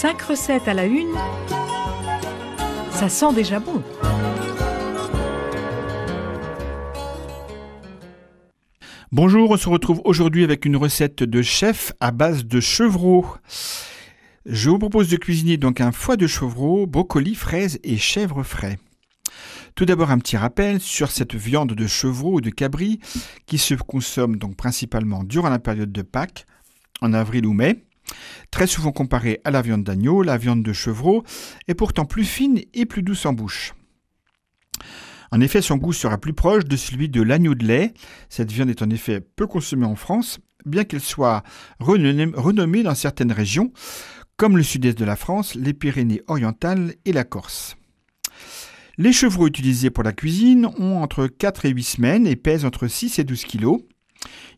5 recettes à la une, ça sent déjà bon. Bonjour, on se retrouve aujourd'hui avec une recette de chef à base de chevreau. Je vous propose de cuisiner donc un foie de chevreau, brocoli, fraises et chèvre frais. Tout d'abord un petit rappel sur cette viande de chevreau ou de cabri qui se consomme donc principalement durant la période de Pâques, en avril ou mai. Très souvent comparée à la viande d'agneau, la viande de chevreau est pourtant plus fine et plus douce en bouche. En effet, son goût sera plus proche de celui de l'agneau de lait. Cette viande est en effet peu consommée en France, bien qu'elle soit renommée dans certaines régions, comme le sud-est de la France, les Pyrénées-Orientales et la Corse. Les chevreaux utilisés pour la cuisine ont entre 4 et 8 semaines et pèsent entre 6 et 12 kg.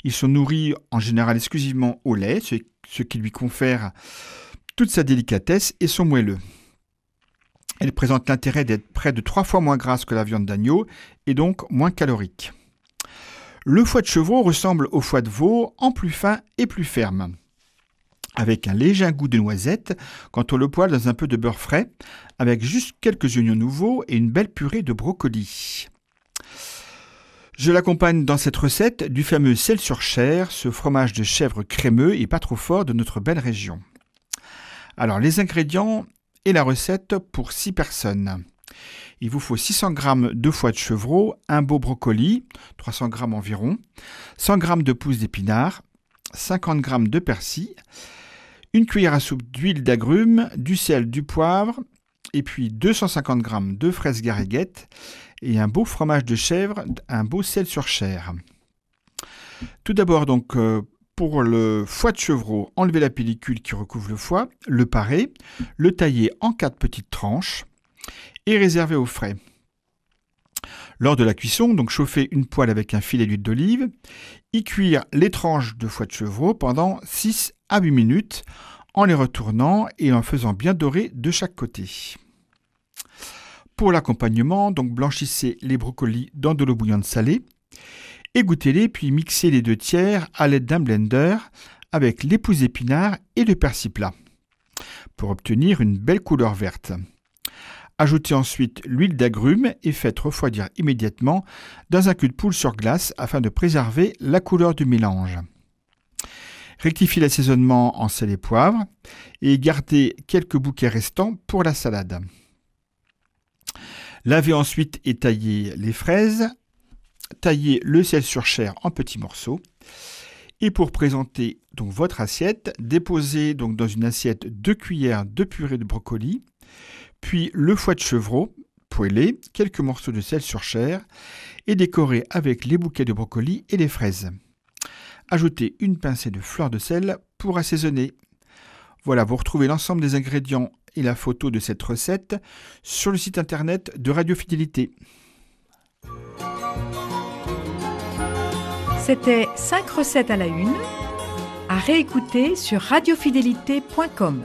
Ils sont nourris en général exclusivement au lait, ce qui lui confère toute sa délicatesse et son moelleux. Elle présente l'intérêt d'être près de 3 fois moins grasse que la viande d'agneau et donc moins calorique. Le foie de chevreau ressemble au foie de veau en plus fin et plus ferme, avec un léger goût de noisette quand on le poêle dans un peu de beurre frais, avec juste quelques oignons nouveaux et une belle purée de brocoli. Je l'accompagne dans cette recette du fameux sel sur chair, ce fromage de chèvre crémeux et pas trop fort de notre belle région. Alors les ingrédients et la recette pour 6 personnes. Il vous faut 600 g de foie de chevreau, un beau brocoli, 300 g environ, 100 g de pousses d'épinards, 50 g de persil, une cuillère à soupe d'huile d'agrumes, du sel, du poivre, et puis 250 g de fraises gariguettes et un beau fromage de chèvre, un beau sel sur chair. Tout d'abord donc pour le foie de chevreau, enlevez la pellicule qui recouvre le foie, le parer, le tailler en 4 petites tranches et réserver au frais. Lors de la cuisson, donc chauffez une poêle avec un filet d'huile d'olive, y cuire les tranches de foie de chevreau pendant 6 à 8 minutes en les retournant et en faisant bien dorer de chaque côté. Pour l'accompagnement, donc blanchissez les brocolis dans de l'eau bouillante salée, égouttez-les puis mixez les 2/3 à l'aide d'un blender avec les pousses d'épinards et le persil plat pour obtenir une belle couleur verte. Ajoutez ensuite l'huile d'agrumes et faites refroidir immédiatement dans un cul de poule sur glace afin de préserver la couleur du mélange. Rectifiez l'assaisonnement en sel et poivre et gardez quelques bouquets restants pour la salade. Lavez ensuite et taillez les fraises. Taillez le sel sur chair en petits morceaux. Et pour présenter donc votre assiette, déposez donc dans une assiette 2 cuillères de purée de brocoli, puis le foie de chevreau poêlé, quelques morceaux de sel sur chair et décorez avec les bouquets de brocoli et les fraises. Ajoutez une pincée de fleur de sel pour assaisonner. Voilà, vous retrouvez l'ensemble des ingrédients et la photo de cette recette sur le site internet de Radio Fidélité. C'était 5 recettes à la une, à réécouter sur radiofidélité.com.